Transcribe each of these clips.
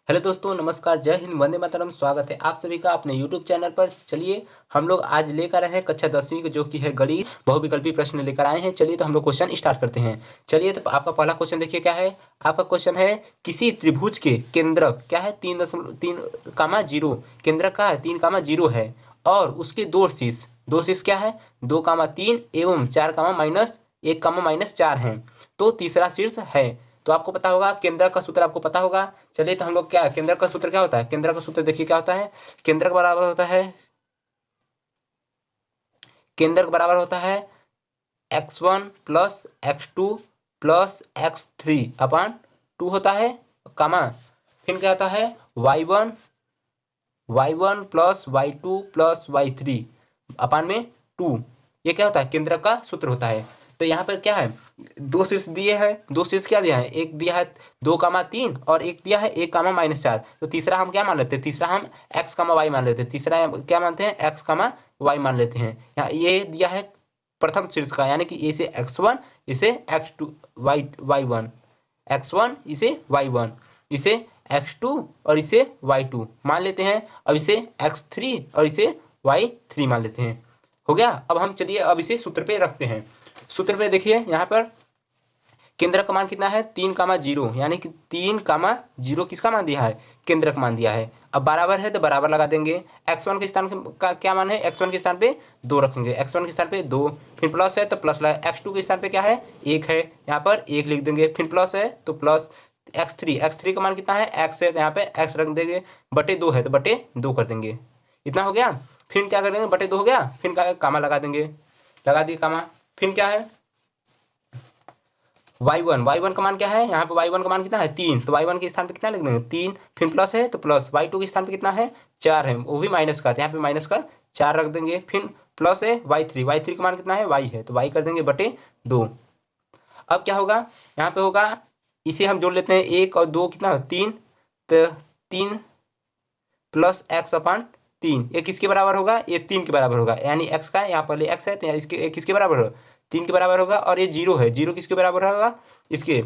Hello दोस्तों, नमस्कार, जय हिंद, वंदे मातरम। स्वागत है आप सभी का अपने यूट्यूब चैनल पर। चलिए हम लोग आज लेकर आए हैं कक्षा 10वीं की, जो कि है गणित बहुविकल्पी प्रश्न लेकर आए हैं। चलिए तो हम लोग क्वेश्चन स्टार्ट करते हैं। चलिए तो आपका पहला क्वेश्चन देखिए क्या है। आपका क्वेश्चन है किसी त्रिभुज के केंद्रक क्या है 3.3, केंद्रक का है 3, 0 है और उसके दो शीर्ष क्या है 2, 3 एवं 4, -1, हैं। तो तीसरा शीर्ष है। तो आपको पता होगा केंद्रक का सूत्र, आपको पता होगा। चलिए तो हम लोग क्या केंद्रक का सूत्र क्या होता है। केंद्रक का सूत्र देखिए क्या होता है। केंद्रक बराबर होता है केंद्रक बराबर होता है x1 plus x2 plus x3 अपान 2 होता है, कामा फिर क्या होता है y1 plus y2 plus y3 अपान में 2। ये क्या होता है केंद्रक का सूत्र होता है। तो यहाँ पर क्या है दो शीर्ष दिए हैं। दो शीर्ष क्या दिया है, एक दिया है 2, 3 और एक दिया है 1, -4। तो तीसरा हम क्या मान लेते हैं, तीसरा हम x, y मान लेते हैं। तीसरा क्या मानते हैं x, y मान लेते हैं। यहाँ ये दिया है प्रथम शीर्ष का, यानी कि इसे x1 इसे x2 y1, x1 इसे y1 इसे x2 और इसे y2 मान लेते हैं। अब इसे x3 और इसे y3 मान लेते हैं। हो गया। अब हम चलिए अब इसे सूत्र पे रखते हैं। सूत्र पे देखिए यहाँ पर केंद्रक का मान कितना है 3, 0, यानी कि 3, 0 किसका मान दिया है, केंद्रक मान दिया है। अब बराबर है तो बराबर लगा देंगे। x1 के स्थान का क्या मान है, x1 के स्थान पे 2 रखेंगे, x1 के स्थान पे 2। फिर प्लस है तो प्लस लगा, x2 के स्थान पे क्या है 1 है, यहाँ पर 1 लिख देंगे। फिर प्लस है तो प्लस x3 का मान कितना है x है, तो यहाँ पे x रख देंगे। बटे 2 है तो बटे 2 कर देंगे। इतना हो गया। फिर क्या कर देंगे, बटे 2 हो गया, फिर क्या कामा लगा देंगे, लगा दिए कामा। फिर क्या है y1 का मान क्या है, यहाँ पे y1 का मान कितना है 3, तो y1 के स्थान पे कितना लिख देंगे 3। फिर प्लस है तो प्लस, y2 के स्थान पे कितना है 4 है, वो भी माइनस का, तो यहाँ पे माइनस का 4 रख देंगे। फिर प्लस है y3 का मान कितना है y है, तो y कर देंगे बटे 2। अब क्या होगा, यहाँ पे होगा इसे हम जोड़ लेते हैं, 1 और 2 कितना 3, तो 3 प्लस एक्स अपान 3, ये किसके बराबर होगा, ये 3 के बराबर होगा। यानी x का यहाँ पहले x है तो यहाँ इसके किसके बराबर होगा 3 के बराबर होगा। और ये 0 है, 0 किसके बराबर होगा, इसके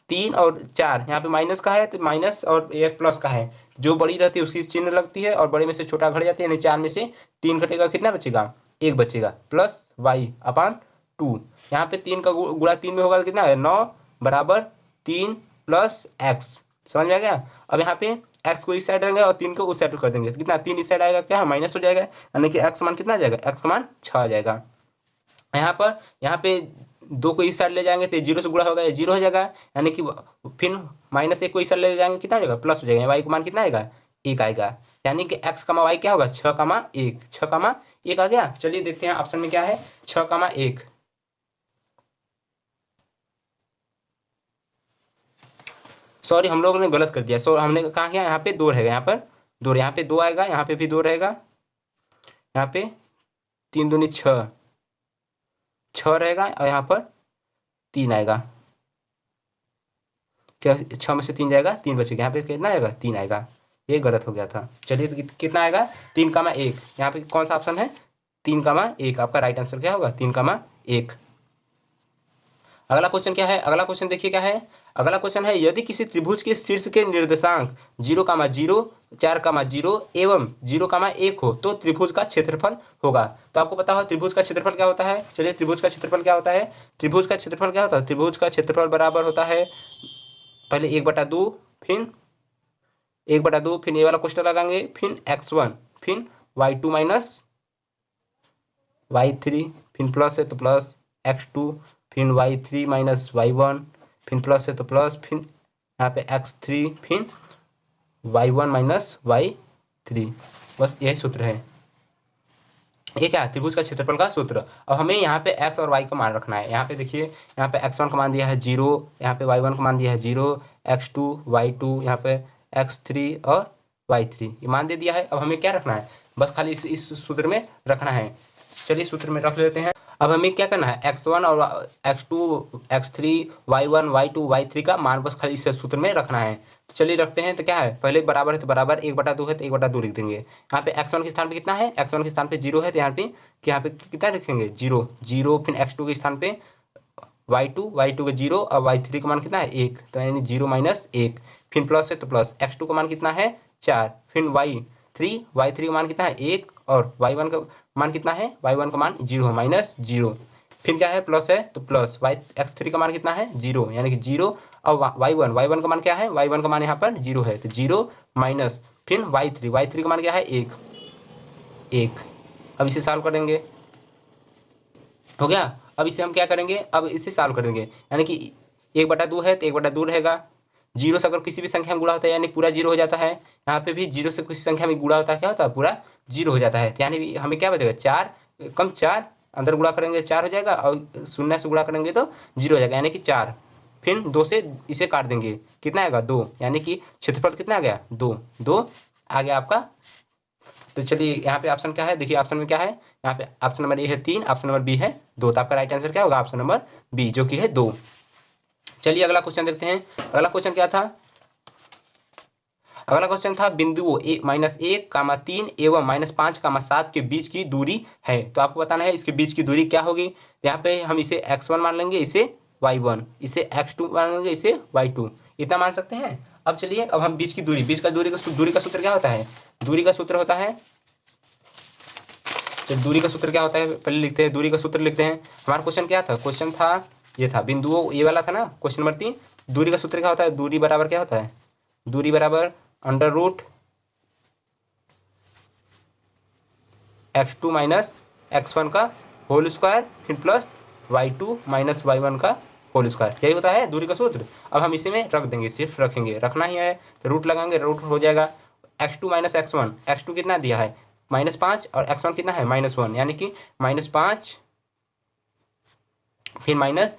3 और 4 यहाँ पे माइनस का है तो माइनस, और एक प्लस का है, जो बड़ी रहती है उसकी चिन्ह लगती है और बड़े में से छोटा घट जाती है। यानी 4 में से 3 घटेगा, कितना बचेगा 1 बचेगा, प्लस वाई अपान 2। यहाँ पे 3 का गुणा 3 में होगा तो कितना है 9 बराबर 3 प्लस एक्स। समझ में आ गया। अब यहाँ पे एक्स को इस साइड रहेंगे और 3 को उस साइड कर देंगे, तो कितना 3 इस साइड आएगा, क्या माइनस हो जाएगा, यानी कि एक्स मान कितना आ जाएगा, एक्स मान 6 आ जाएगा। यहाँ पे 2 को इस साइड ले जाएंगे तो 0 से गुणा होगा, ये 0 हो जाएगा। यानी कि फिर -1 को इस साइड ले जाएंगे, कितना हो जाएगा प्लस हो जाएगा, वाई का मान कितना आएगा 1 आएगा। यानी कि एक्स का वाई क्या होगा 6, 1 आ गया। चलिए देखते हैं ऑप्शन में क्या है 6, 1। सॉरी हम लोगों ने गलत कर दिया, सो हमने कहा क्या, यहाँ पे 2 रहेगा, यहाँ पर 2, यहाँ पे 2 आएगा, यहाँ पे भी 2 रहेगा, यहाँ पे 3 दूनी 6 रहेगा और यहाँ पर 3 आएगा। क्या 6 में से 3 जाएगा, 3 बचेगा, यहाँ पे कितना आएगा 3 आएगा। ये गलत हो गया था। चलिए तो कितना आएगा 3, 1। यहाँ पे कौन सा ऑप्शन है 3, 1, आपका राइट आंसर क्या होगा 3, 1। अगला क्वेश्चन क्या है, अगला क्वेश्चन देखिए क्या है। अगला क्वेश्चन है यदि किसी त्रिभुज के शीर्ष के निर्देशांक 0, 0, 4, 0 एवं 0, 1 हो तो त्रिभुज का क्षेत्रफल होगा। तो आपको पता हो त्रिभुज का क्षेत्रफल क्या होता है। चलिए त्रिभुज का क्षेत्रफल क्या होता है, त्रिभुज का क्षेत्रफल क्या होता है, त्रिभुज का क्षेत्रफल बराबर होता है पहले 1/2, फिर 1/2, फिर ये वाला क्वेश्चन लगाएंगे, फिर x1, फिर y2 माइनस y3, फिर प्लस है तो प्लस x2, फिर y3 माइनस y1, फिर प्लस है तो प्लस, फिर यहाँ पे x3, फिर y1 माइनस y3। बस यही सूत्र है। ये क्या है त्रिभुज का क्षेत्रफल का सूत्र। अब हमें यहाँ पे x और y का मान रखना है। यहाँ पे देखिए, यहाँ पे x1 का मान दिया है 0, यहाँ पे y1 का मान दिया है 0, x2 y2, यहाँ पे x3 और y3 ये मान दे दिया है। अब हमें क्या रखना है, बस खाली इस सूत्र में रखना है। चलिए सूत्र में रख लेते हैं। अब हमें क्या करना है x1 और x2 x3 y1 y2 y3 का मान बस खाली इस सूत्र में रखना है। तो चलिए रखते हैं। तो क्या है पहले बराबर है तो बराबर, 1/2 है तो 1/2 लिख देंगे। यहाँ पे x1 के स्थान पे कितना है, x1 के स्थान पे 0 है तो यहाँ पे कितना लिखेंगे 0, 0। फिर x2 के स्थान पे y2 के 0 और y3 का मान कितना है 1, तो यानी 0 - 1। फिर प्लस है तो प्लस, x2 का मान कितना है 4, फिर y3 का मान कितना है 1 और y1 का मान कितना है, y1 का मान 0 है -0, फिर क्या है प्लस है तो प्लस x3 का मान कितना है 0 यानी कि 0 और y1 का मान क्या है, y1 का मान यहाँ पर 0 है तो 0 माइनस फिर y3 का मान क्या है 1। अब इसे सॉल्व करेंगे, हो गया। अब इसे हम क्या करेंगे, अब इसे सॉल्व करेंगे यानी कि 1/2 है तो 1/2 रहेगा, 0 से अगर किसी भी संख्या में गुणा होता है यानी पूरा 0 हो जाता है, यहाँ पे भी 0 से किसी संख्या में गुणा होता है क्या होता है, पूरा 0 हो जाता है। तो यानी हमें क्या बचेगा 4 कम 4, अंदर गुणा करेंगे 4 हो जाएगा और 0 से गुणा करेंगे तो 0 हो जाएगा यानी कि 4, फिर 2 से इसे काट देंगे कितना आएगा 2, यानी कि क्षेत्रफल कितना आ गया 2 आ गया आपका। तो चलिए यहाँ पे ऑप्शन क्या है, देखिए ऑप्शन में क्या है, यहाँ पे ऑप्शन नंबर ए है 3, ऑप्शन नंबर बी है 2, तो आपका राइट आंसर क्या होगा ऑप्शन नंबर बी जो कि है 2। चलिए अगला क्वेश्चन देखते हैं। अगला क्वेश्चन क्या था, अगला क्वेश्चन था बिंदुओं -1, 3 एवं -5, 7 के बीच की दूरी है, तो आपको बताना है इसके बीच की दूरी क्या होगी। यहाँ पे हम इसे x1 मान लेंगे, इसे y1, इसे x2 मान लेंगे, इसे y2, इतना मान सकते हैं। अब चलिए अब हम बीच का दूरी का सूत्र क्या होता है, दूरी का सूत्र होता है, तो दूरी का सूत्र क्या होता है पहले लिखते हैं, दूरी का सूत्र लिखते हैं। हमारा क्वेश्चन क्या था, क्वेश्चन था ये था बिंदुओं, ये वाला था ना क्वेश्चन नंबर 3। दूरी का सूत्र क्या होता है, दूरी बराबर क्या होता है, दूरी बराबर √x2 माइनस x1 का होल स्क्वायर फिर प्लस y2 माइनस y1 का होल स्क्वायर, यही होता है दूरी का सूत्र। अब हम इसी में रख देंगे, सिर्फ रखेंगे, रखना ही है तो रूट लगाएंगे, रूट हो जाएगा x2 माइनस x1, x2 कितना दिया है -5 और x1 कितना है -1, यानी कि -5 फिर माइनस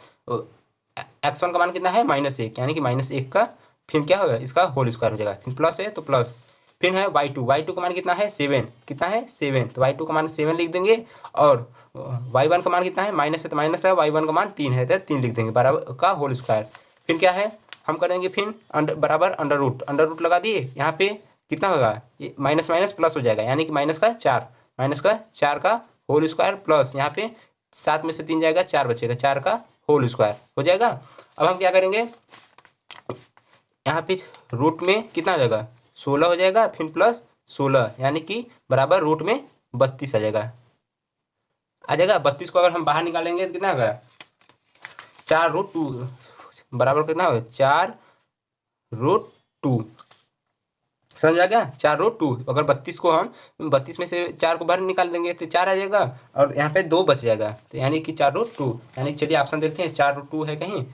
x1 का मान कितना है -1, यानी कि -1 का फिर क्या होगा इसका होल स्क्वायर हो जाएगा, फिर प्लस है तो प्लस, फिर है y2 का मान कितना है 7, कितना है 7, तो y2 का मान 7 लिख देंगे और y1 का मान कितना है माइनस है तो माइनस है, y1 का मान 3 है तो 3 लिख देंगे बराबर का होल स्क्वायर। फिर क्या है हम करेंगे फिर बराबर अंडर रूट लगा दिए, यहाँ पे कितना होगा ये माइनस माइनस प्लस हो जाएगा, यानी कि -4 का होल स्क्वायर प्लस यहाँ पे 7 में से 3 जाएगा 4 बचेगा, 4 का होल स्क्वायर हो जाएगा। अब हम क्या करेंगे यहाँ पे रूट में कितना आ जाएगा 16 हो जाएगा, फिर प्लस 16 यानी कि बराबर रूट में 32 आ जाएगा 32 को अगर हम बाहर निकालेंगे तो कितना होगा 4√2 बराबर कितना होगा 4√2, समझ आ गया 4√2। अगर 32 को हम 32 में से 4 को बाहर निकाल देंगे तो 4 आ जाएगा और यहाँ पे 2 बच जाएगा, तो यानी कि 4√2, यानी चलिए ऑप्शन देखते हैं 4√2 है कहीं,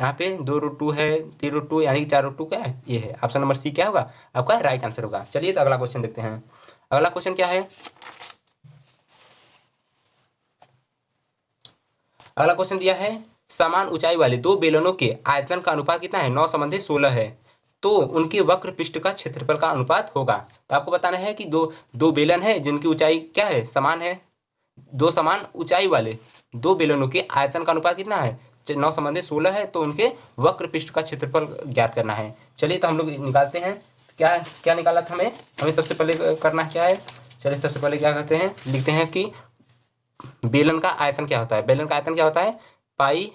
यहाँ पे 2√2 है 3√2, यानी कि 4√2 क्या है ये है, ऑप्शन नंबर सी क्या होगा आपका राइट आंसर होगा। चलिए तो अगला क्वेश्चन देखते हैं। अगला क्वेश्चन क्या है, अगला क्वेश्चन दिया है समान ऊंचाई वाले दो बेलनों के आयतन का अनुपात कितना है 9/16 है, तो उनके वक्र पृष्ठ का क्षेत्रफल का अनुपात होगा। तो आपको बताना है कि दो बेलन है जिनकी ऊंचाई क्या है समान है, दो समान ऊंचाई वाले दो बेलनों के आयतन का अनुपात कितना है 9/16 है, तो उनके वक्र पृष्ठ का क्षेत्रफल ज्ञात करना है। चलिए तो हम लोग निकालते हैं, क्या क्या निकाला था हमें सबसे पहले करना क्या है, चलिए सबसे पहले क्या करते हैं लिखते हैं कि बेलन का आयतन क्या होता है, बेलन का आयतन क्या होता है पाई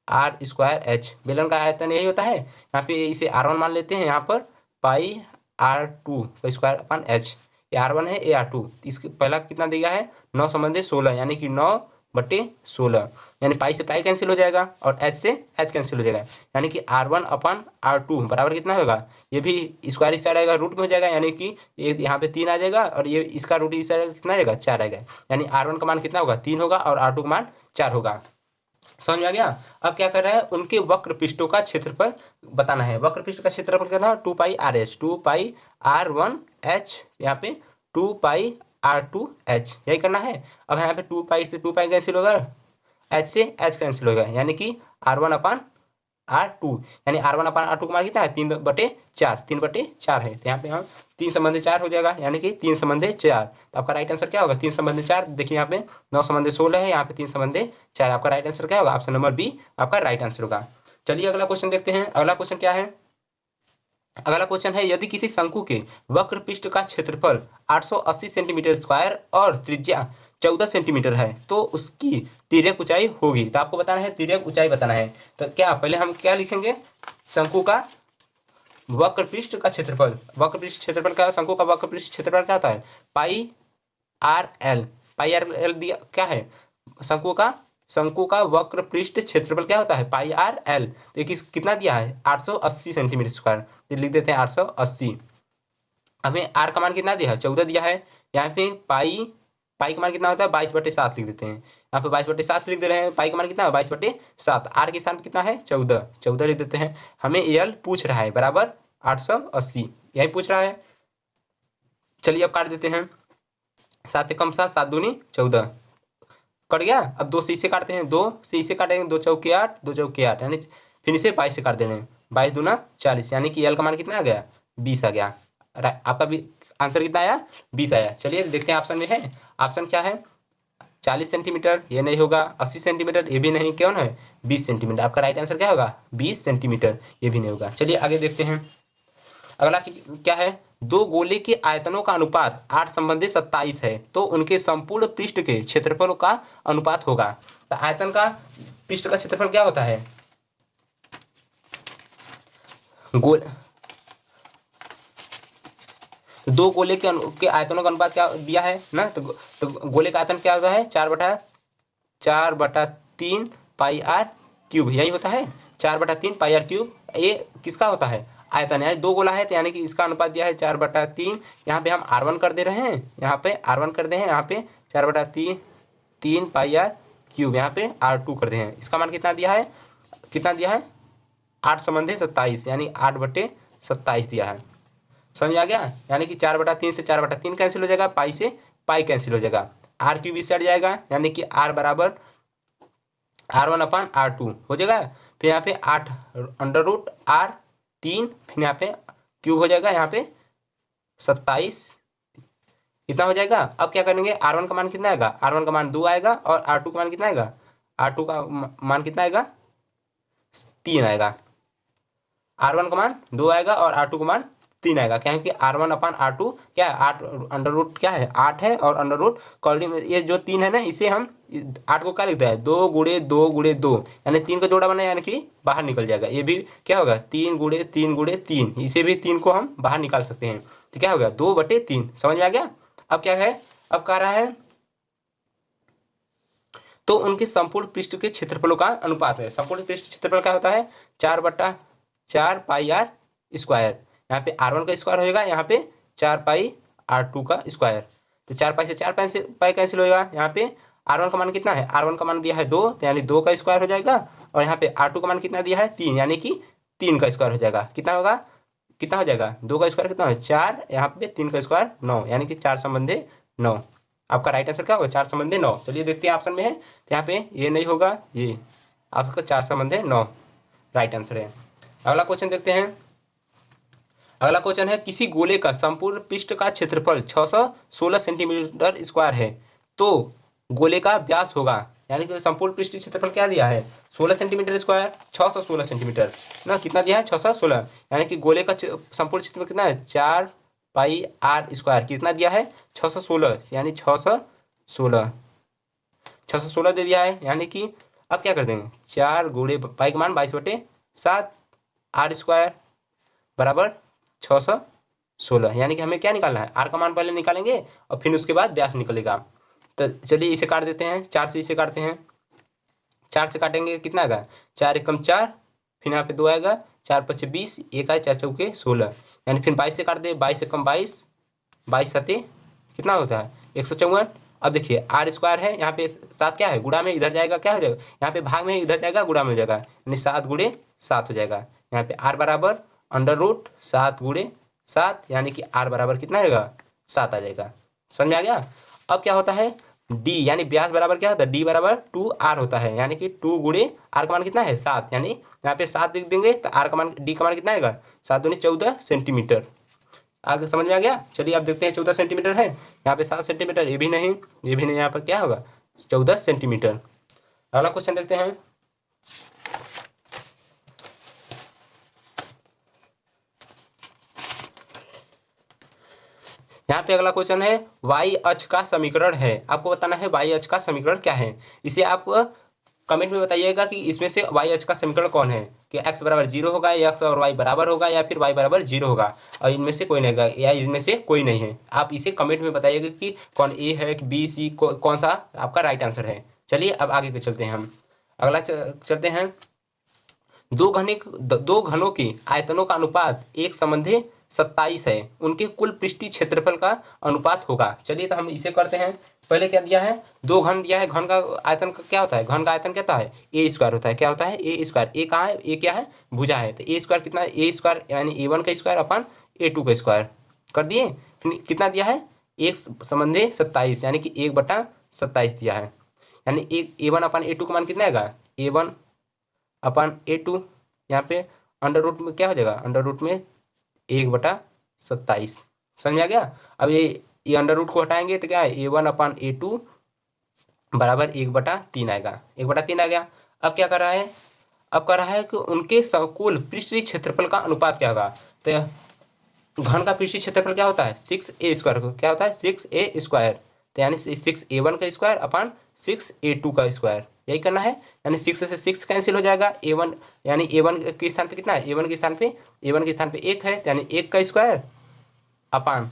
r²h, बेलन का आयतन यही होता है। यहाँ पे इसे r1 मान लेते हैं, यहाँ पर पाई r2²/h, ये r1 है ये r2, इसके पहला कितना दिया है 9/16 यानी कि 9/16, यानी पाई से पाई कैंसिल हो जाएगा और h से h कैंसिल हो जाएगा, यानी कि r1/r2 बराबर कितना होगा, ये भी स्क्वायर इस साइड आएगा रूट में हो जाएगा, यानी कि ये यहाँ पे 3 आ जाएगा और ये इसका रूट इस साइड कितना आएगा 4 आएगा, यानी r1 का मान कितना होगा 3 होगा और r2 का मान 4 होगा। समझ में आ गया। अब क्या कर रहा है उनके वक्र पृष्ठों का क्षेत्रफल बताना है, वक्र पृष्ठ का क्षेत्रफल कितना है 2πr(h), 2πr1h, यहाँ पे 2πr2h, यही करना है। अब यहाँ पे 2π से 2π कैंसिल होगा, h से h कैंसिल होगा, यानी कि r1/r2, यानी r1/r2 का मान कितना है 3/4 है, तो यहाँ पे हम 3/4 हो जाएगा, यानी कि 3/4। तो आपका राइट आंसर क्या होगा 3/4, देखिए यहाँ पे 9/16 है, यहाँ पे 3/4, आपका राइट आंसर क्या होगा ऑप्शन नंबर बी आपका राइट आंसर होगा। चलिए अगला क्वेश्चन देखते हैं। अगला क्वेश्चन क्या है, अगला क्वेश्चन है यदि किसी शंकु के वक्र पृष्ठ का क्षेत्रफल 880 सेंटीमीटर स्क्वायर और त्रिज्या 14 सेंटीमीटर है तो उसकी तिर्यक ऊंचाई होगी। तो आपको बताना है तिर्यक ऊंचाई बताना है, तो क्या पहले हम क्या लिखेंगे शंकु का वक्र पृष्ठ का क्षेत्रफल, वक्र पृष्ठ क्षेत्रफल क्या है, शंकु का वक्र पृष्ठ क्षेत्रफल क्या होता है, पाई आर एल। पाई आर एल दिया क्या है, शंकु का वक्र पृष्ठ क्षेत्रफल क्या होता है, पाई आर एल। देखिए कितना दिया है, 880 सेंटीमीटर स्क्वायर, तो लिख देते हैं 880। हमें आर का मान कितना दिया है, 14 दिया है। यहाँ पे पाई पाई का मान कितना होता है, 22/7 लिख देते हैं। यहाँ पे 22/7 लिख दे रहे हैं, पाई का मान कितना है, 22/7। आर के स्थान पे कितना है, 14 लिख देते हैं। हमें एल पूछ रहा है बराबर 880, यही पूछ रहा है। चलिए अब काट देते हैं, 7 कम 7, 7 दूनी 14 कट गया। अब 2 से इसे काटते हैं, 2 से इसे काटेंगे, 2 चौके 8, 2 चौके 8, यानी फिर इसे 22 से काट देना है, 22 दूना 40, यानी कि एल का मान कितना आ गया, 20 आ गया। आपका भी आंसर कितना आया, 20 आया। चलिए देखते हैं ऑप्शन में है, ऑप्शन क्या है, 40 सेंटीमीटर, ये नहीं होगा। 80 सेंटीमीटर, ये भी नहीं। कौन है, 20 सेंटीमीटर। आपका राइट आंसर क्या होगा, 20 सेंटीमीटर, ये भी नहीं होगा। चलिए आगे देखते हैं। अगला क्या है, दो गोले के आयतनों का अनुपात 8 संबंधी 27 है, तो उनके संपूर्ण पृष्ठ के क्षेत्रफल का अनुपात होगा। तो आयतन का पृष्ठ का क्षेत्रफल क्या होता है, गोल दो गोले के आयतनों का अनुपात क्या दिया है ना, तो गोले का आयतन क्या होता है, 4/3 पाई आर क्यूब, यही होता है 4/3 पाई आर क्यूब। ये किसका होता है, आयतन है। दो गोला है तो यानी कि इसका अनुपात दिया है 4/3। यहाँ पे हम R1 कर दे रहे हैं, यहाँ पे R1 कर दे हैं, यहाँ पे 4/3 पाई आर क्यूब, यहाँ पे R2 कर दे हैं। इसका मान कितना दिया है, 8 संबंधी 27, यानी 8/27 दिया है। समझ में आ गया, यानी कि 4/3 से 4/3 कैंसिल हो जाएगा, पाई से पाई कैंसिल हो जाएगा, आर क्यूब इस साइड जाएगा, यानी कि आर बराबर R1/R2 हो जाएगा। फिर यहाँ पे 8 √R3, फिर यहाँ पे क्यूब हो जाएगा, यहाँ पे 27 इतना हो जाएगा। अब क्या करेंगे, R1 का मान कितना आएगा, R1 का मान 2 आएगा, और R2 का मान कितना आएगा, R2 का मान कितना आएगा, 3 आएगा। R1 का मान 2 आएगा और R2 का मान 3 आएगा, क्योंकि R1/R2 क्या है, 8 √ क्या है, 8 है, और अंडर कॉलम में ये जो 3 है ना, इसे हम 8 को क्या लिखते हैं, 2 × 2 × 2, यानी 3 का जोड़ा बना, यानी कि बाहर निकल जाएगा। ये भी क्या होगा, 3 × 3 × 3, इसे भी 3 को हम बाहर निकाल सकते हैं, तो क्या होगा, 2/3। समझ में आ गया। अब क्या है, अब कह रहा है तो उनके संपूर्ण पृष्ठ के क्षेत्रफलों का अनुपात है। संपूर्ण पृष्ठ क्षेत्रफल क्या होता है, 4/4 पाई आर स्क्वायर। यहाँ पे R1 का स्क्वायर होएगा, यहाँ पे 4 पाई R2 का स्क्वायर। तो 4 पाई से 4 पाई कैंसिल होएगा। यहाँ पे R1 का मान कितना है, R1 का मान दिया है 2, तो यानी 2 का स्क्वायर हो जाएगा, और यहाँ पे R2 का मान कितना दिया है, 3, यानी कि 3 का स्क्वायर हो जाएगा। कितना होगा, कितना हो जाएगा, 2 का स्क्वायर कितना है, 4, यहाँ पे 3 का स्क्वायर 9, यानी कि 4 संबंधी 9। आपका राइट आंसर क्या होगा, 4 संबंधी 9। चलिए देखते हैं ऑप्शन में है, तो यहाँ पे ये नहीं होगा, ये आपका 4 संबंधी 9 राइट आंसर है। अगला क्वेश्चन देखते हैं। अगला क्वेश्चन है, किसी गोले का संपूर्ण पृष्ठ का क्षेत्रफल 616 सेंटीमीटर स्क्वायर है, तो गोले का व्यास होगा, यानी कि संपूर्ण पृष्ठ क्षेत्रफल क्या दिया है, 16 सेंटीमीटर स्क्वायर, 616 सेंटीमीटर ना, कितना दिया है, 616, यानी कि गोले का संपूर्ण क्षेत्रफल कितना है, 4 पाई आर स्क्वायर, कितना दिया है, 616, यानी 616 दे दिया है। यानी कि अब क्या कर देंगे, 4 × पाई का मान 22/7 आर स्क्वायर बराबर 616, यानी कि हमें क्या निकालना है, आर का मान पहले निकालेंगे और फिर उसके बाद व्यास निकलेगा। तो चलिए इसे काट देते हैं, 4 से इसे काटते हैं, 4 से काटेंगे कितना आएगा, 4 × 4, फिर यहाँ पे 2 आएगा, 4 × 5 = 20, 1 आए, 4 × 4 = 16, यानी फिर 22 से काट दे, 22 से कम 22, 22 7 कितना होता है, 154। अब देखिए आर स्क्वायर है, यहाँ पे 7 क्या है, गुणा में इधर जाएगा, क्या हो जाएगा, यहाँ पे भाग में इधर जाएगा, गुणा में हो जाएगा, यानी 7 × 7 हो जाएगा। यहाँ पे आर बराबर √7 × 7, यानी कि आर बराबर कितना आएगा, 7 आ जाएगा। समझ में आ गया। अब क्या होता है, डी यानी व्यास बराबर क्या होता है, डी बराबर 2r होता है, यानी कि 2 × आर का मान कितना है, 7, यानी यहाँ पे 7 लिख देंगे, तो आर का मान, डी का मान कितना आएगा, 7 दूनी 14 सेंटीमीटर। आगे समझ में आ गया। चलिए आप देखते हैं, 14 सेंटीमीटर है, यहाँ पे 7 सेंटीमीटर, ये भी नहीं, ये भी नहीं, यहाँ पर क्या होगा, 14 सेंटीमीटर। अगला क्वेश्चन देखते हैं। यहाँ पे अगला क्वेश्चन है, वाई अक्ष का समीकरण है, आपको बताना है वाई अक्ष का समीकरण क्या है। इसे आप कमेंट में बताइएगा कि इसमें से वाई अक्ष का समीकरण कौन है, कि एक्स बराबर 0 होगा या एक्स और वाई बराबर होगा या फिर वाई बराबर 0 होगा, और इनमें से कोई नहीं होगा या इनमें से कोई नहीं है। आप इसे कमेंट में बताइएगा कि कौन ए है कि बी सी कौन सा आपका राइट आंसर है। चलिए अब आगे के चलते हैं हम। अगला चलते हैं। दो घनों की आयतनों का अनुपात एक संबंधी 27 है, उनके कुल पृष्ठीय क्षेत्रफल का अनुपात होगा। चलिए तो हम इसे करते हैं। पहले क्या दिया है, दो घन दिया है, घन का आयतन क्या होता है, घन का आयतन क्या होता है, ए स्क्वायर होता है। क्या होता है, ए स्क्वायर। ए कहाँ है, ए क्या है, भुजा है, तो ए स्क्वायर कितना है, ए स्क्वायर यानी ए1 का स्क्वायर अपन ए2 का स्क्वायर कर दिए। फिर कितना दिया है, एक संबंधी 27 यानी कि 1/27 दिया है, यानी एक ए1 अपन ए2 का मान कितना आएगा, ए1 अपन ए2, यहाँ पे अंडर रूट में क्या हो जाएगा, अंडर रूट में 1/27। समझ में आ गया। अब ये अंडर रूट को हटाएंगे तो क्या है, ए1 अपन ए2 बराबर 1/3 आएगा, 1/3 आ गया। अब क्या कर रहा है, अब कर रहा है कि उनके कुल पृष्ठीय क्षेत्रफल का अनुपात क्या होगा। तो घन का पृष्ठीय क्षेत्रफल क्या होता है, 6a² क्या होता है, 6a², तो यानी 6a1 का स्क्वायर अपन 6a2 का स्क्वायर, यही करना है। यानी 6 से 6 कैंसिल हो जाएगा, a1 यानी a1 के स्थान पे कितना है, a1 के स्थान पे 1 है, यानी 1 का स्क्वायर अपन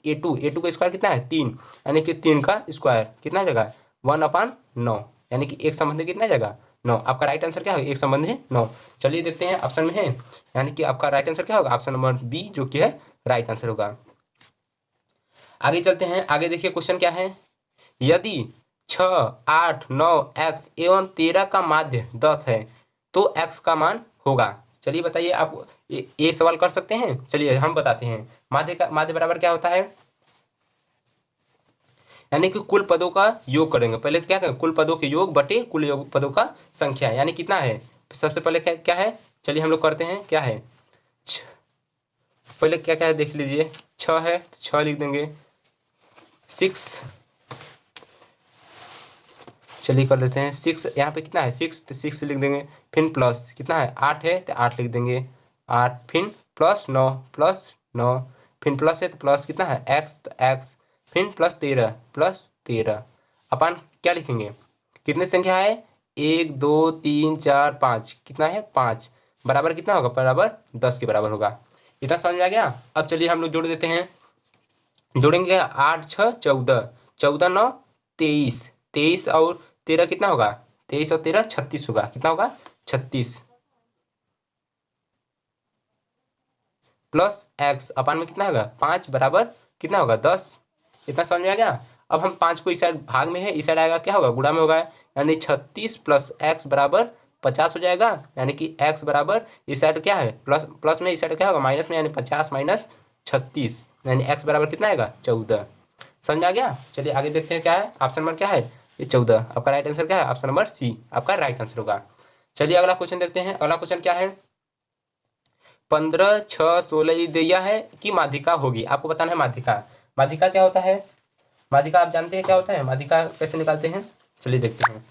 a2 का स्क्वायर कितना है 3, यानी कि 3 का स्क्वायर कितना जाएगा 1/9, यानी कि एक संबंध कितना जाएगा 9। आपका राइट आंसर क्या होगा, एक संबंध है 9। चलिए देखते हैं ऑप्शन में है, यानी कि आपका राइट आंसर क्या होगा, ऑप्शन नंबर बी जो कि है राइट आंसर होगा। आगे चलते हैं। आगे देखिए क्वेश्चन क्या है, यदि 6, 8, 9 x एवं 13 का माध्य 10 है तो x का मान होगा। चलिए बताइए आप ये सवाल कर सकते हैं। चलिए हम बताते हैं। माध्य बराबर क्या होता है, यानी कि कुल पदों का योग करेंगे। पहले क्या करेंगे, कुल पदों के योग बटे कुल योग पदों का संख्या, यानी कितना है। सबसे पहले क्या है, चलिए हम लोग करते हैं। क्या है, पहले क्या क्या है देख लीजिए। 6 है तो 6 लिख देंगे। 6, चलिए कर लेते हैं। 6 यहाँ पे कितना है 6, तो 6 लिख देंगे। फिर प्लस कितना है 8 है तो 8 लिख देंगे 8, फिर प्लस 9, फिर प्लस है तो प्लस कितना है x, तो x, फिर प्लस 13 अपन क्या लिखेंगे, कितने संख्या है 1 2 3 4 5, कितना है 5, बराबर कितना होगा, बराबर 10 के बराबर होगा। इतना समझ में आ गया। अब चलिए हम लोग जोड़ देते हैं। जोड़ेंगे 8 6 14, 14 9 23, 23 और 13 कितना होगा, 23 और 13 36 होगा। कितना होगा 36, प्लस x अपन में कितना होगा 5 बराबर कितना होगा 10। इतना समझ में आ गया। अब हम 5 को इस साइड भाग में है, इस साइड आएगा क्या होगा, गुणा में होगा, यानी 36 प्लस x बराबर 50 हो जाएगा। यानी कि x बराबर इस साइड क्या है प्लस में, इस साइड क्या होगा माइनस में, यानी 50 माइनस 36, यानी x बराबर कितना आएगा 14। समझ में आ गया। चलिए आगे देखते हैं क्या है, ऑप्शन नंबर क्या है, ये 14। आपका राइट आंसर क्या है, ऑप्शन नंबर सी आपका राइट आंसर होगा। चलिए अगला क्वेश्चन देखते हैं। अगला क्वेश्चन क्या है, 15 6 16 ये दिया है कि माध्यिका होगी। आपको बताना है माध्यिका। माध्यिका क्या होता है, माध्यिका आप जानते हैं क्या होता है, माध्यिका कैसे निकालते हैं, चलिए देखते हैं।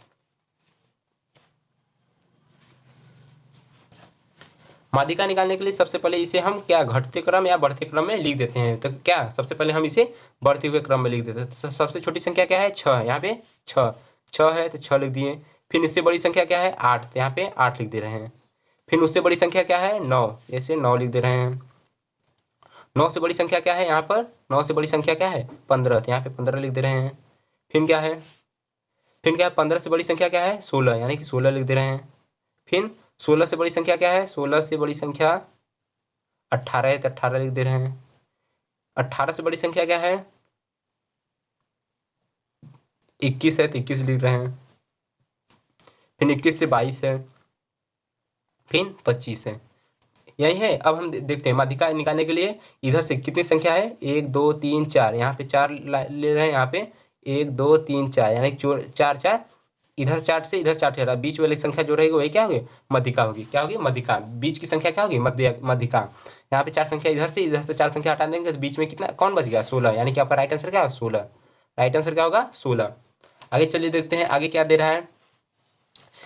माध्यिका निकालने के लिए सबसे पहले इसे हम क्या घटते क्रम या बढ़ते क्रम में लिख देते हैं। तो क्या सबसे पहले हम इसे बढ़ते हुए क्रम में लिख देते हैं। तो सबसे छोटी संख्या क्या है 6, यहाँ पे 6 है तो 6 लिख दिए। फिर इससे बड़ी संख्या क्या है 8, तो यहाँ पे 8 लिख दे रहे हैं। फिर उससे बड़ी संख्या क्या है 9, ऐसे 9 लिख दे रहे हैं। 9 से बड़ी संख्या क्या है, यहाँ पर 9 से बड़ी संख्या क्या है 15, तो यहाँ पे 15 लिख दे रहे हैं। फिर क्या है, 15 से बड़ी संख्या क्या है 16, यानी कि 16 लिख दे रहे हैं। फिर 16 से बड़ी संख्या क्या है, 16 से बड़ी संख्या 18 है तो 18 लिख दे रहे हैं। 18 से बड़ी संख्या क्या है 21 है तो 21 लिख रहे हैं। फिर 21 से 22 है, फिर 25 है, यही है। अब हम देखते हैं माध्यिका निकालने के लिए इधर से कितनी संख्या है 1 2 3 4, यहाँ पे 4 ले रहे हैं, यहाँ पे 1 2 3 4, यानी 4 4, इधर 4 से इधर 4 ठहरा, बीच वाली संख्या जो रहेगी वही क्या होगी मध्यिका होगी। क्या होगी मध्यिका, बीच की संख्या क्या होगी मध्यिका। यहाँ पे 4 संख्या इधर से 4 संख्या हटा देंगे तो बीच में कितना कौन बच गया 16, यानी कि आपका राइट आंसर क्या होगा 16। राइट आंसर क्या होगा 16। आगे चलिए देखते हैं आगे क्या दे रहा है।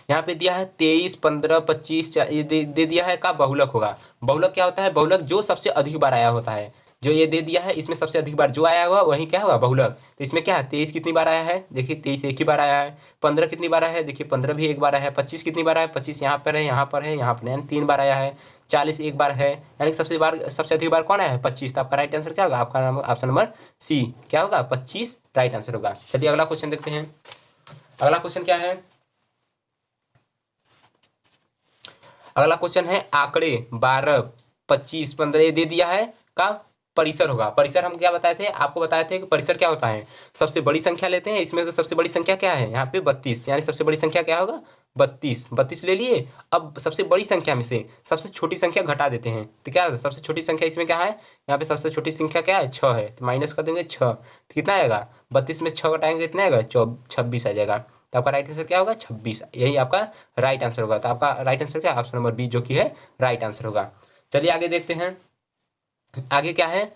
यहाँ पे दिया है 23 15 25 ये दे दिया है का बहुलक होगा। बहुलक क्या होता है, बहुलक जो सबसे अधिक बार आया होता है, जो ये दे दिया है इसमें सबसे अधिक बार जो आया होगा वही क्या होगा बहुलक। तो इसमें क्या है 23 कितनी बार आया है, देखिए 23 एक ही बार आया है। 15 कितनी बार आया है, देखिए 15 भी एक बार आया है। 25 कितनी बार आया है, 25 यहाँ पर है, यहाँ पर है, यहाँ पर है, यानी 3 बार आया है। 40 एक बार है, यानी सबसे अधिक बार कौन आया है 25। तो आपका राइट आंसर क्या होगा, आपका ऑप्शन नंबर सी क्या होगा 25 राइट आंसर होगा। चलिए अगला क्वेश्चन देखते हैं। अगला क्वेश्चन क्या है, अगला क्वेश्चन है आंकड़े 12 25 15 ये दे दिया है का परिसर होगा। परिसर हम क्या बताए थे, आपको बताए थे कि परिसर क्या होता है, सबसे बड़ी संख्या लेते हैं। इसमें तो सबसे बड़ी संख्या क्या है यहाँ पे 32, यानी सबसे बड़ी संख्या क्या होगा 32। 32 ले लिए। अब सबसे बड़ी संख्या में से सबसे छोटी संख्या घटा देते हैं, तो क्या होगा सबसे छोटी संख्या इसमें क्या है, यहाँ पे सबसे छोटी संख्या क्या है 6 है, तो माइनस कर देंगे 6, तो कितना आएगा 32 में 6 घटाएंगे कितना आएगा 26 आ जाएगा। तो आपका राइट आंसर क्या होगा 26, यही आपका राइट आंसर होगा। तो आपका राइट आंसर क्या, ऑप्शन नंबर बी जो कि है राइट आंसर होगा। चलिए आगे देखते हैं। आगे क्या है,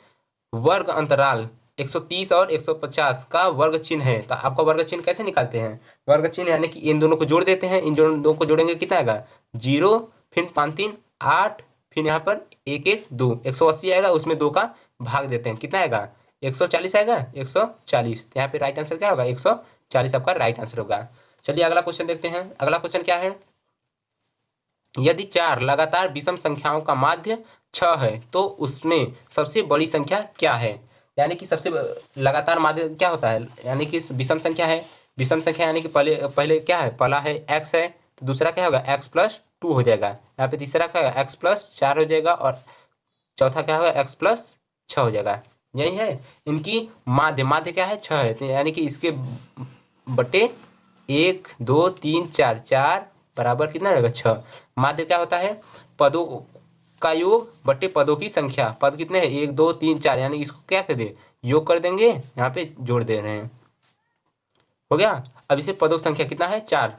वर्ग अंतराल 130 और 150 का वर्ग चिन्ह है। तो आपका वर्ग चिन्ह कैसे निकालते हैं, वर्ग चिन्ह यानी कि इन दोनों को जोड़ देते हैं। इन दोनों को जोड़ेंगे कितना आएगा 0, फिर 5 3 8, फिर यहाँ पर 1 1 2, 180 आएगा, उसमें 2 का भाग देते हैं कितना आएगा 140 आएगा 140। यहाँ पे राइट आंसर क्या होगा 140 आपका राइट आंसर होगा। चलिए अगला क्वेश्चन देखते हैं। अगला क्वेश्चन क्या है, यदि 4 लगातार विषम संख्याओं का माध्य 6 है तो उसमें सबसे बड़ी संख्या क्या है। यानी कि सबसे लगातार माध्य क्या होता है, यानी कि विषम संख्या है। विषम संख्या यानी कि पहले पहले क्या है, पहला है x है, तो दूसरा क्या होगा x+2 हो जाएगा। यहाँ पे तीसरा क्या होगा x+4 हो जाएगा, और चौथा क्या होगा x+6 हो जाएगा। यही है इनकी माध्य। माध्य क्या है 6 है, तो यानी कि इसके बटे 1 2 3 4, 4 बराबर कितना रहेगा 6। माध्य क्या होता है, पदों का योग बटे पदों की संख्या। पद कितने हैं 1 2 3 4, यानी इसको क्या कर दे योग कर देंगे, यहाँ पे जोड़ दे रहे हैं, हो गया। अब इसे पदों की संख्या कितना है 4,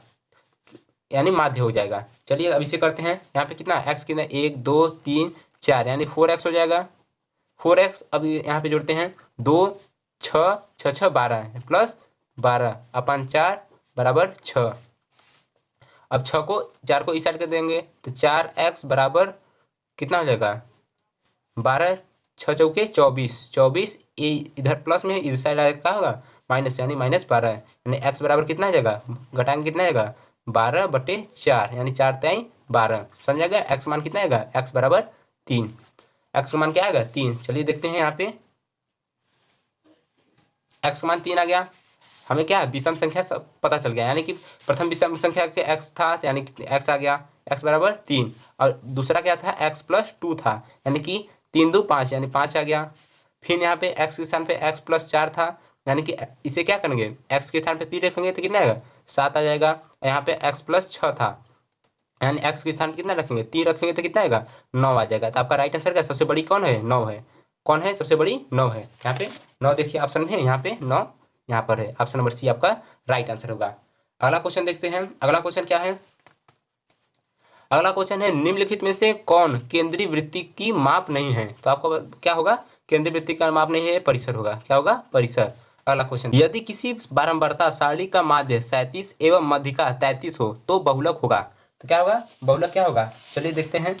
यानी माध्य हो जाएगा। चलिए अब इसे करते हैं। यहाँ पे कितना x कितना 1 2 3 4, यानी 4x हो जाएगा 4x। अब यहाँ पे जोड़ते हैं 2 6 6 6 12 प्लस 12 अपन 4 बराबर 6। अब 6 को 4 को इस साइड कर देंगे तो 4x बराबर कितना हो जाएगा 12 6 चौके 24, 24 इधर प्लस में इधर साइड आएगा क्या होगा माइनस, यानी -12, यानी x बराबर कितना आ जाएगा, घटाएंगे कितना आएगा 12/4, यानी 4 3 12। समझ गया, x मान कितना आएगा x बराबर 3, x मान क्या आएगा 3। चलिए देखते हैं यहाँ पे x मान 3 आ गया। हमें क्या है विषम संख्या सब पता चल गया, यानी कि प्रथम विषम संख्या के x था, यानी कि x आ गया x बराबर 3, और दूसरा क्या था x+2 था, यानी कि 3 2 5, यानी 5 आ गया। फिर यहाँ पे x के स्थान पे x+4 था, यानी कि इसे क्या करेंगे x के स्थान पे 3 रखेंगे तो कितना आएगा 7 आ जाएगा। यहाँ पे x+6 था, यानी x के स्थान पे कितना रखेंगे 3 रखेंगे तो कितना आएगा 9 आ जाएगा। तो आपका राइट आंसर क्या सबसे बड़ी कौन है 9 है, कौन है सबसे बड़ी 9 है। यहाँ पे 9 देखिए ऑप्शन में है, यहाँ पे 9 यहाँ पर है, ऑप्शन नंबर सी आपका राइट आंसर होगा। अगला क्वेश्चन देखते हैं। अगला क्वेश्चन क्या है, अगला क्वेश्चन है निम्नलिखित में से कौन केंद्रीय वृत्ति की माप नहीं है। तो आपको क्या होगा केंद्रीय वृत्ति का माप नहीं है, परिसर होगा, क्या होगा परिसर। अगला क्वेश्चन, यदि किसी बारंबारता सारणी का माध्य 37 एवं मध्यिका 33 हो तो बहुलक होगा। तो क्या होगा बहुलक क्या होगा, चलिए देखते हैं।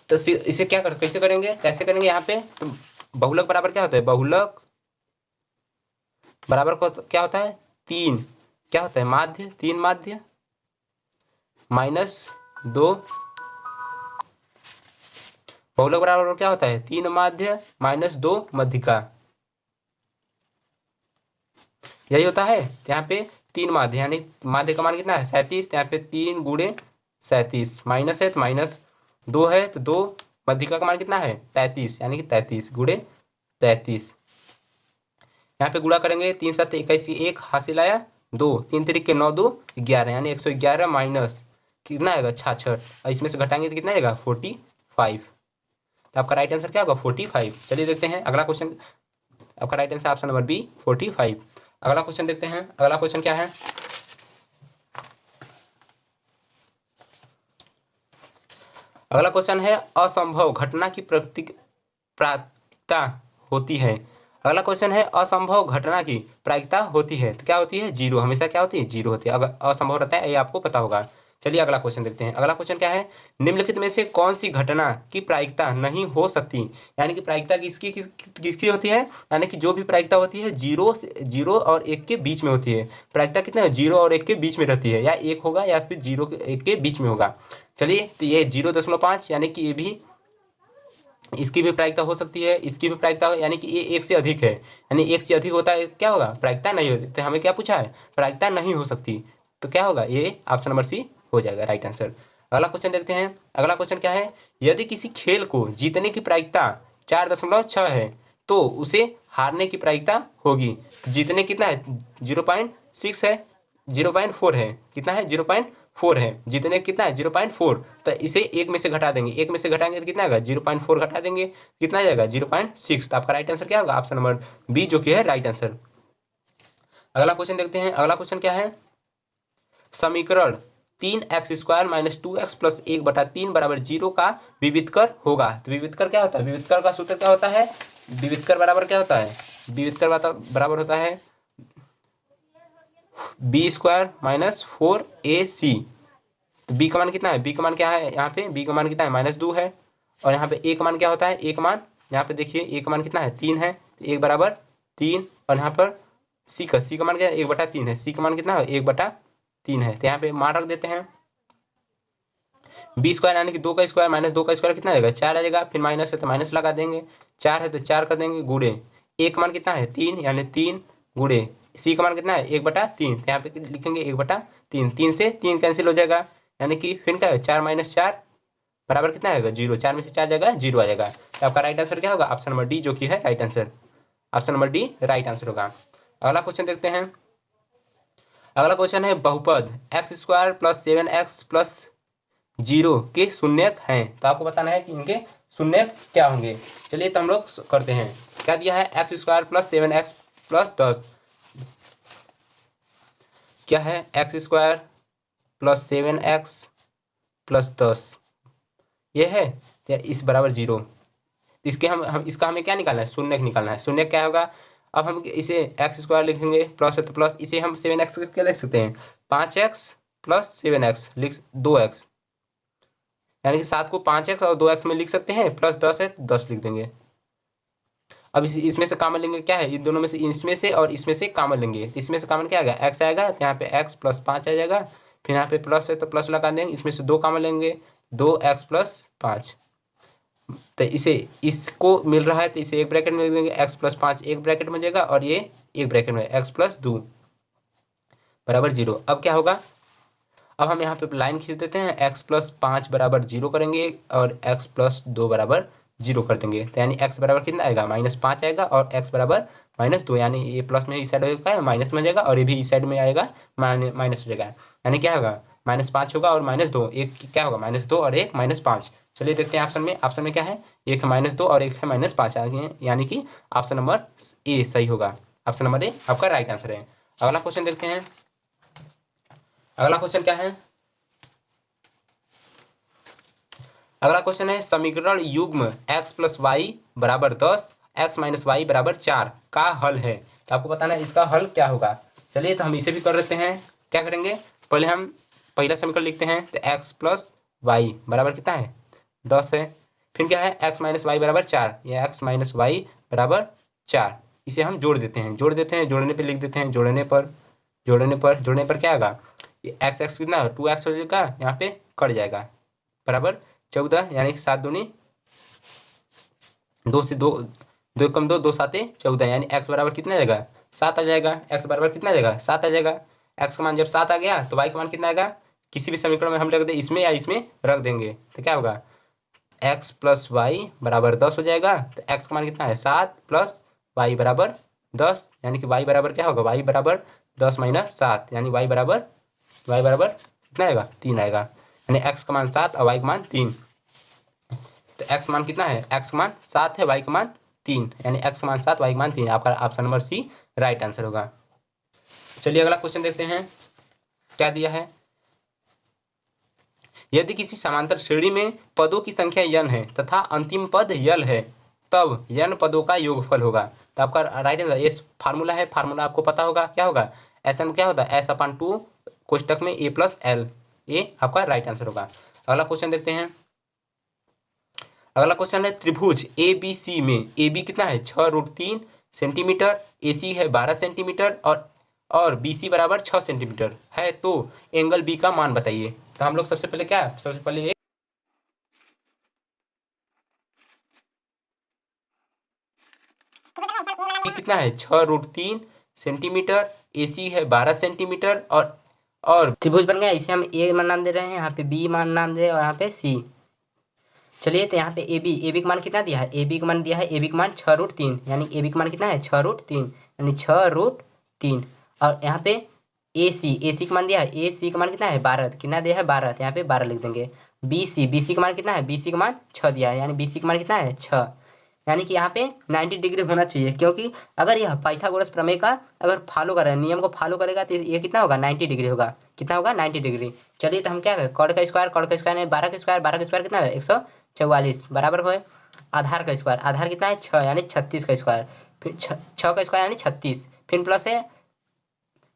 तो इसे क्या कैसे करेंगे, कैसे करेंगे यहाँ पे, तो बहुलक बराबर क्या होता है, बहुलक बराबर को क्या होता है 3, क्या होता है माध्य 3 माध्य -2, बहुलक बराबर क्या होता है 3 माध्य -2 मध्यिका, यही होता है। यहाँ पे 3 माध्य, यानी माध्य का मान कितना है 37, यहाँ पे 3 गुणे 37, माइनस है तो -2 है तो 2, मध्यिका का मान कितना है 33, यानी कि 33 गुणे 33। यहाँ पे गुणा करेंगे 3 7 21, 1 हासिल आया 2, 3 3 9 2 11, यानी 111 माइनस कितना आएगा 66, और इसमें से घटाएंगे तो कितना आएगा 45। तो आपका राइट आंसर क्या होगा 45। चलिए देखते हैं अगला क्वेश्चन, आपका right answer option number B 45। अगला क्वेश्चन देखते हैं। अगला क्वेश्चन क्या है, अगला क्वेश्चन है असंभव घटना की प्रायिकता होती है। अगला क्वेश्चन है असंभव घटना की प्रायिकता होती है, तो क्या होती है 0, हमेशा क्या होती है 0 होती है। अगर असंभव रहता है ये आपको पता होगा। चलिए अगला क्वेश्चन देखते हैं। अगला क्वेश्चन क्या है, निम्नलिखित में से कौन सी घटना की प्रायिकता नहीं हो सकती, यानी कि प्रायिकता किसकी होती है, यानी कि जो भी प्रायिकता होती है जीरो और एक के बीच में होती है। प्रायिकता कितना है, 0 और 1 के बीच में रहती है, या 1 होगा या फिर 0 के 1 के बीच में होगा। चलिए तो ये 0.5 यानी कि ये भी, इसकी भी प्रायिकता हो सकती है, इसकी भी प्रायिकता यानी कि ये 1 से अधिक है, यानी 1 से अधिक होता है क्या होगा, प्रायिकता नहीं होती। तो हमें क्या पूछा है, प्रायिकता नहीं हो सकती, तो क्या होगा, ये ऑप्शन नंबर सी हो जाएगा राइट आंसर। अगला क्वेश्चन देखते हैं। अगला क्वेश्चन क्या है, यदि किसी खेल को जीतने की प्रायिकता 4.6 है तो उसे हारने की प्रायिकता होगी, तो जीतने कितना है, 0.6 है, 0.4 है, कितना है, 0.4 है, जीतने कितना है, 0.4। तो इसे एक में से घटा देंगे, एक में से घटाएंगे तो कितना आएगा, 0.4 घटा देंगे, कितना आ जाएगा, 0.6। तो आपका राइट आंसर क्या होगा, ऑप्शन नंबर बी जो कि है राइट आंसर। अगला क्वेश्चन देखते हैं। अगला क्वेश्चन क्या है, समीकरण 3x² - 2x + 1/3 बराबर 0 का विविधकर होगा। तो विविधकर क्या होता है, विविधकर का सूत्र क्या होता है, विविधकर बराबर क्या होता है, विविधकर बराबर होता है b² - 4ac। तो b का मान कितना है, b का मान क्या है, यहाँ पे b का मान कितना है, -2 है, और यहाँ पे a का मान क्या होता है, a का मान, यहाँ पे देखिए a का मान कितना है, 3 है, तो 1 बराबर 3, और यहाँ पर c का मान क्या है, 1/3 है, c का मान कितना है, 1/3 है। तो यहाँ पे मान रख देते हैं, b² यानी कि 2 का स्क्वायर - 2 का स्क्वायर कितना आएगा, 4 आ जाएगा, फिर माइनस है तो माइनस लगा देंगे, 4 है तो 4 कर देंगे, गुड़े a का मान कितना है, 3, यानी 3 गुड़े c का मान कितना है, 1/3। तो यहाँ पे लिखेंगे 1/3, 3 से 3 कैंसिल हो जाएगा, यानी कि फिर क्या है, 4 - 4 बराबर कितना आएगा, 0, 4 में से 4 जाएगा, 0 आ जाएगा। तो आपका राइट आंसर क्या होगा, ऑप्शन नंबर डी जो कि है right answer, option number D right answer होगा। अगला क्वेश्चन देखते हैं। अगला क्वेश्चन है, बहुपद x² + 7x + 0 के शून्यक हैं। तो आपको बताना है कि इनके शून्यक क्या होंगे। चलिए तो हम लोग करते हैं, क्या दिया है, x² + 7x + 10, क्या है, x² + 7x + 10 ये है, या इस बराबर 0, इसके हम इसका हमें क्या निकालना है, शून्यक निकालना है। शून्यक क्या होगा, अब हम इसे x² लिखेंगे, प्लस है तो प्लस, इसे हम 7x क्या लिख सकते हैं, 5x + 7x लिख 2x, यानी कि 7 को 5x और 2x में लिख सकते हैं, प्लस 10 है तो 10 लिख देंगे। अब इसमें से कॉमन लेंगे, क्या है, इन दोनों में से, इसमें से और इसमें से कॉमन लेंगे, इसमें से कॉमन क्या आएगा, x आएगा, तो यहाँ पे x + 5 आ जाएगा, फिर यहाँ पे प्लस है तो प्लस लगा देंगे, इसमें से 2 कॉमन लेंगे, 2x + 5। तो इसे, इसको मिल रहा है तो इसे एक ब्रैकेट में लिख देंगे, x + 5 एक ब्रैकेट में जाएगा, और ये एक ब्रैकेट में, x + 2 बराबर 0। अब क्या होगा, अब हम यहाँ पे लाइन खींच देते हैं, x + 5 बराबर 0 करेंगे, और x + 2 बराबर 0 कर देंगे, तो यानी x बराबर कितना आएगा, -5 आएगा, और x बराबर -2, यानी ये प्लस में इस साइड हो जाएगा, माइनस में जाएगा, और ये भी इस साइड में आएगा, माइनस हो जाएगा, यानी क्या होगा, -5 होगा और -2, एक क्या होगा, -2 और एक -5। चलिए देखते हैं ऑप्शन में क्या है, एक है -2 और एक है -5, यानी कि ऑप्शन नंबर ए सही होगा, ऑप्शन नंबर ए आपका राइट आंसर है। अगला क्वेश्चन देखते हैं। अगला क्वेश्चन क्या है, अगला क्वेश्चन है, समीकरण युग्म x + y = 10, x - y = 4 का हल है। तो आपको बताना है इसका हल क्या होगा। चलिए तो हम इसे भी कर लेते हैं, क्या करेंगे, पहले हम पहला समीकरण लिखते हैं, तो x + y बराबर कितना है, 10 है, फिर क्या है, x - y = 4, या x - y = 4, इसे हम जोड़ देते हैं, जोड़ने पे लिख देते हैं, जोड़ने पर क्या आएगा, x कितना है, 2x हो जाएगा, यहाँ पे कट जाएगा, बराबर 14, यानी कि 7 दूनी 2 से 2, 2 कम 2, 2 7 14, यानी x बराबर कितना आ जाएगा, 7 आ जाएगा, x बराबर कितना आ जाएगा, 7 आ जाएगा। x का मान जब 7 आ गया तो y का मान कितना आएगा, किसी भी समीकरण में हम रख दें, इसमें या इसमें रख देंगे, तो क्या होगा, x + y = 10 हो जाएगा। तो x का मान कितना है, 7 + y = 10, यानी कि y बराबर क्या होगा, y बराबर 10 - 7, यानी y बराबर कितना आएगा, 3 आएगा, यानी x का मान 7 और y का मान 3। तो x मान कितना है, x का मान 7 है, y का मान 3, यानी x का मान 7, y का मान 3, आपका option number C right answer होगा। चलिए अगला क्वेश्चन देखते हैं, क्या दिया है, यदि किसी समांतर श्रेणी में पदों की संख्या n है तथा अंतिम पद यल है, तब n पदों का योगफल होगा। तो आपका राइट आंसर, ये फार्मूला है, फार्मूला आपको पता होगा, क्या होगा, ऐसा में क्या होता है, s/2 कोष्टक में a + l, ए आपका राइट आंसर होगा। अगला क्वेश्चन देखते हैं। अगला क्वेश्चन है त्रिभुज ए बी सी में ए बी कितना है 6√3 सेंटीमीटर, ए सी है 12 सेंटीमीटर और बी सी बराबर 6 सेंटीमीटर है, तो एंगल बी का मान बताइए। तो हम लोग सबसे पहले क्या है, सबसे पहले कितना है 6√3 सेंटीमीटर, ए सी है 12 सेंटीमीटर और त्रिभुज बन गया। इसे हम ए मान नाम दे रहे हैं, यहाँ पे बी मान नाम दे और यहाँ पे सी। चलिए तो यहाँ पे ए बी का मान कितना दिया है, ए बी का मान दिया है, ए बी का मान 6√3, यानी ए बी का मान कितना है 6√3, यानी 6√3। और यहाँ पे ए सी का मान दिया है, ए सी का मान कितना है 12, कितना दिया है 12, तो यहाँ पे 12 लिख देंगे। बी सी का मान कितना है, बी सी का मान 6 दिया है, यानी बी सी का मान कितना है 6, यानी कि यहाँ पे 90 डिग्री होना चाहिए, क्योंकि अगर यह पाइथागोरस प्रमेय का अगर फॉलो कर रहे हैं, नियम को फॉलो करेगा तो ये कितना होगा 90 डिग्री होगा। कितना होगा 90 डिग्री। चलिए तो हम क्या करें, कॉड का स्क्वायर में 12 का स्क्वायर कितना है 144 बराबर है आधार का स्क्वायर, आधार कितना है 6 यानी 36 का स्क्वायर, फिर 6 का स्क्वायर यानी 36, फिर प्लस है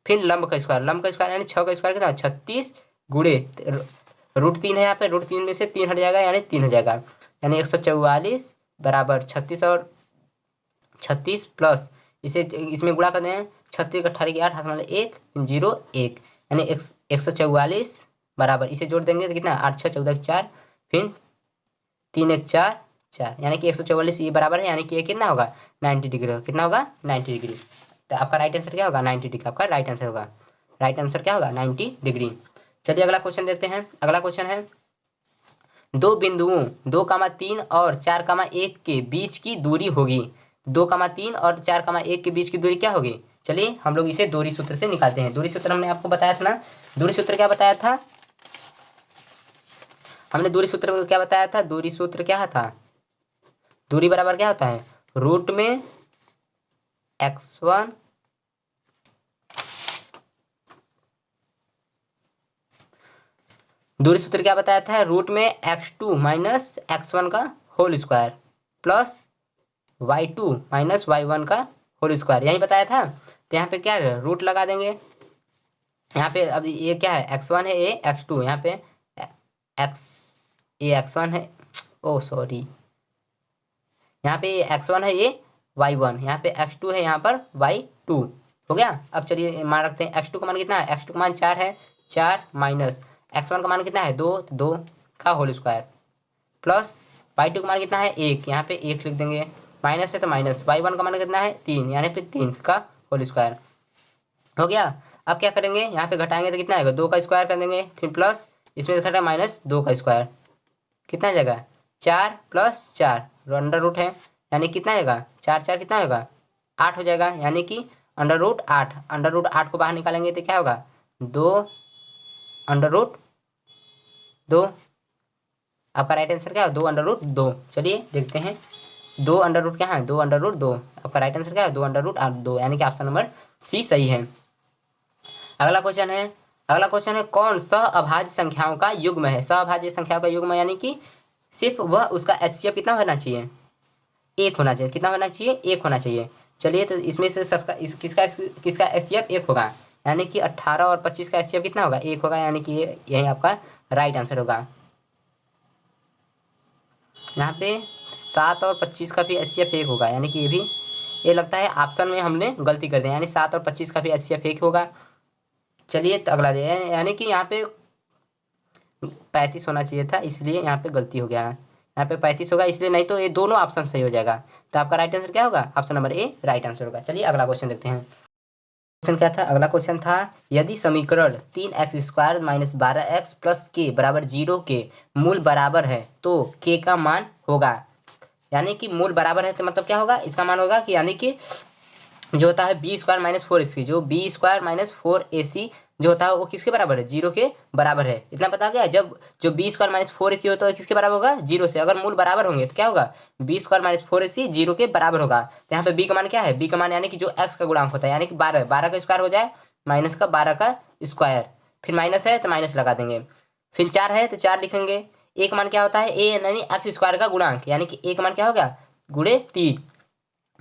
फिर लंब का स्क्वायर यानी 6 का स्क्वायर कितना 36 गुणे √3 है, यहाँ पे √3 में से 3 हट जाएगा यानी 3 हो जाएगा, यानी 144 बराबर 36 और 36 प्लस इसे इसमें गुणा कर दें 36 18 की 8 हाथ में 1 0 1, यानी 144 बराबर इसे जोड़ देंगे तो कितना 8 6 14 4 फिर 3 1 4 4, यानी कि 144 ये बराबर है, यानी कि ये कितना होगा 90 डिग्री होगा। कितना होगा 90 डिग्री। तो आपका राइट आंसर क्या होगा 90 डिग्री, आपका राइट आंसर होगा। राइट आंसर क्या होगा 90 डिग्री। चलिए अगला क्वेश्चन देखते हैं। अगला क्वेश्चन है दो बिंदुओं 2,3 और 4,1 के बीच की दूरी होगी। 2,3 और 4,1 के बीच की दूरी क्या होगी, चलिए हम लोग इसे दूरी सूत्र से निकालते हैं। दूरी सूत्र हमने आपको बताया था ना, दूरी सूत्र क्या बताया था, हमने दूरी सूत्र क्या बताया था, दूरी सूत्र क्या था, दूरी बराबर क्या होता है रूट में x1 दूरी सूत्र क्या बताया था, रूट में x2 माइनस x1 का whole square plus y2 minus y1 का होल स्क्वायर, यही बताया था। तो यहाँ पे क्या है रूट लगा देंगे, यहाँ पे अब ये क्या है x1 है ये x2, यहाँ पे ये x1 है, ओ सॉरी यहाँ पे x1 है ये y1, यहाँ पे x2 है यहाँ पर y2 हो गया। अब चलिए मान रखते हैं x2 का मान कितना है, x2 का मान 4 है, 4 माइनस x1 का मान कितना है 2, 2 का होल स्क्वायर प्लस y2 का मान कितना है 1, यहाँ पे 1 लिख देंगे, माइनस है तो माइनस y1 का मान कितना है 3, यानी फिर 3 का होल स्क्वायर हो गया। अब क्या करेंगे, यहाँ पे घटाएंगे तो कितना आएगा 2 का स्क्वायर कर देंगे, फिर प्लस इसमें से घटा माइनस 2 का स्क्वायर, कितना जाएगा 4 प्लस 4 अंडर रूट है, यानी कितना आएगा 4 4 कितना होगा 8 हो जाएगा, यानी कि अंडर रूट 8 को बाहर निकालेंगे तो क्या होगा 2 अंडर रूट 2, आपका राइट आंसर क्या है 2 अंडर रूट 2। चलिए देखते हैं 2 अंडर रूट क्या है 2 अंडर रूट 2, आपका राइट आंसर क्या है 2 अंडर रूट 2, यानी कि ऑप्शन नंबर सी सही है। अगला क्वेश्चन है कौन सहअभाज्य संख्याओं का युग्म है, सहअभाज्य संख्याओं का युग्म यानी कि सिर्फ वह उसका HCF कितना होना चाहिए 1 होना चाहिए, कितना होना चाहिए 1 होना चाहिए। चलिए तो इसमें से सबका किसका HCF 1 होगा, यानी कि 18 और 25 का HCF कितना होगा 1 होगा, यानी कि यही आपका राइट आंसर होगा। यहाँ पे 7 और 25 का भी HCF 1 होगा, यानी कि ये लगता है ऑप्शन में हमने गलती कर दी, यानी 7 और 25 का भी HCF 1 होगा। चलिए तो अगला दे, यानी कि यहाँ पे 35 होना चाहिए था, इसलिए यहाँ पे गलती हो गया है, यहाँ पे 35 होगा इसलिए, नहीं तो ये दोनों ऑप्शन सही हो जाएगा। तो आपका राइट आंसर क्या होगा option number A right answer होगा। चलिए अगला क्वेश्चन देखते हैं। क्वेश्चन क्या था, अगला क्वेश्चन था यदि समीकरण 3x² माइनस 12x प्लस के बराबर 0 के मूल बराबर है तो के का मान होगा, यानी कि मूल बराबर है तो मतलब क्या होगा, इसका मान होगा कि यानी कि जो होता है b² माइनस 4ac, जो b² माइनस 4ac जो होता है वो किसके बराबर है 0 के बराबर है। इतना पता गया, जब जो b² माइनस 4ac होता है किसके बराबर होगा 0 से, अगर मूल बराबर होंगे तो क्या होगा b² माइनस 4ac 0 के बराबर होगा। तो यहाँ पे b का मान क्या है, b का मान यानी कि जो x का गुणांक होता है, यानी कि 12 का स्क्वायर हो जाए माइनस का 12 का स्क्वायर, फिर माइनस है तो माइनस लगा देंगे, फिर 4 है तो 4 लिखेंगे। एक मान क्या होता है a यानी x² का गुणांक, यानी कि एक मान क्या हो गया गुणे 3,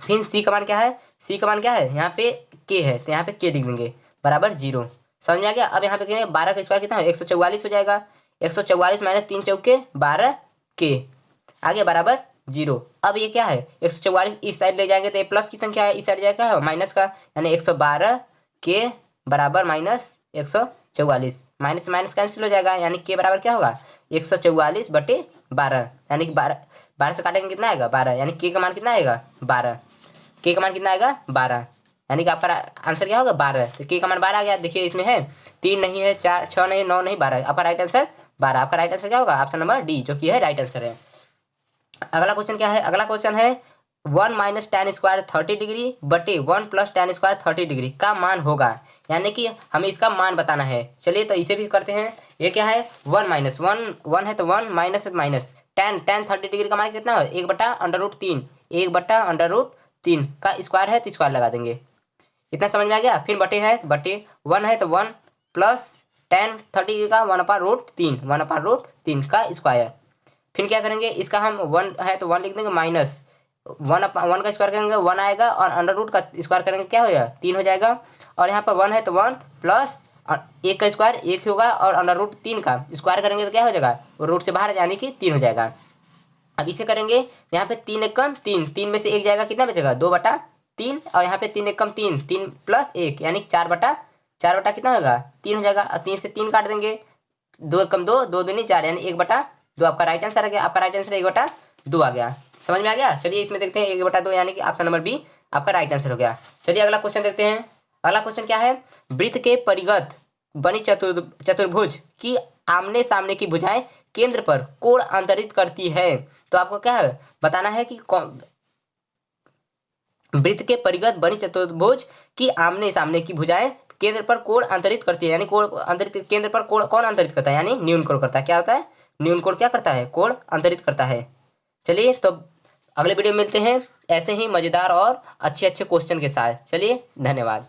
फिर सी का मान क्या है, सी का मान क्या है यहाँ पे के है तो यहाँ पे के लिख देंगे बराबर 0, समझ में आ गया। अब यहाँ पे कहेंगे 12 का स्क्वायर कितना है, 144 हो जाएगा। 144 माइनस 3 चौके 12 के आगे बराबर 0। अब ये क्या है, 144 इस साइड ले जाएंगे तो ये प्लस की संख्या है, इस साइड जाएगा माइनस का, यानी 112 के बराबर माइनस 144, माइनस माइनस कैंसिल हो जाएगा, यानी के बराबर क्या होगा 144/12, यानी कि 12 से काटेंगे कितना आएगा 12, यानी के का मान कितना आएगा 12, के का मान कितना आएगा 12, यानी कि आपका आंसर क्या होगा 12। तो के का मान 12 आ गया। देखिए इसमें है 3 नहीं है, 4 6 नहीं, 9 नहीं, 12, आपका राइट आंसर 12। आपका राइट आंसर क्या होगा, ऑप्शन नंबर डी, जो कि है राइट आंसर है। अगला क्वेश्चन क्या है, अगला क्वेश्चन है 1 माइनस टेन स्क्वायर 30 डिग्री बटे 1 प्लस टेन स्क्वायर 30 डिग्री का मान होगा, यानी कि हमें इसका मान बताना है। चलिए तो इसे भी करते हैं। ये क्या है 1 माइनस 1, 1 है तो 1, माइनस है तो माइनस, टेन 30 डिग्री का मान कितना है 1/√3, 1/√3 का स्क्वायर है तो स्क्वायर लगा देंगे। इतना समझ में आ गया। फिर बटे है तो बटे, 1 है तो 1 प्लस टेन 30 का 1/√3, 1/√3 का स्क्वायर। फिर क्या करेंगे, इसका हम 1 है तो 1 लिख देंगे, माइनस 1 का स्क्वायर करेंगे 1 आएगा, और अंडर रूट का स्क्वायर करेंगे क्या हो जाएगा 3 हो जाएगा। और यहाँ पर 1 है तो 1 प्लस 1 का स्क्वायर 1 ही होगा, और अंडर रूट 3 का स्क्वायर करेंगे तो क्या हो जाएगा, वो रूट से बाहर यानी कि 3 हो जाएगा। अब इसे करेंगे, यहाँ पे 3 एक कम 3, 3 में से 1 जाएगा, कितना बचेगा 2/3, और यहाँ पे 3 एक कम 3, 3 प्लस 1 यानी 4/4 कितना होगा 3 हो जाएगा। और 3 से 3 काट देंगे, 2 एक कम 2, 2 दूनी 4 यानी 1/2 आपका राइट आंसर आ गया। आपका राइट आंसर 1/2 आ गया। समझ में आ गया। चलिए इसमें देखते हैं 1/2 यानी कि ऑप्शन नंबर बी आपका राइट आंसर हो गया। चलिए अगला क्वेश्चन देखते हैं। अगला क्वेश्चन क्या है, वृत्त के परिगत बनी चतुर्भुज की आमने सामने की भुजाएं केंद्र पर कोण अंतरित करती है। तो आपको क्या है बताना है कि वृत्त के परिगत बनी चतुर्भुज की आमने सामने की भुजाएं केंद्र पर कोण अंतरित करती है, यानी कोण अंतरित केंद्र पर कोण कौन अंतरित करता है, यानी न्यून कोण करता है। क्या होता है, न्यून कोण क्या करता है, कोण अंतरित करता है। चलिए तो अगले वीडियो में मिलते हैं ऐसे ही मजेदार और अच्छे अच्छे क्वेश्चन के साथ। चलिए धन्यवाद।